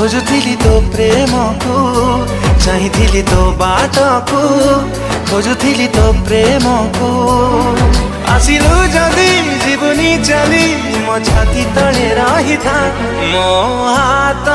खोजुथिली तो प्रेम को चाहिथिली तो बाट को खोजुथिली तो प्रेम को आसिलु जदि जीवनी चली मो छाती तले रही था मो हाथ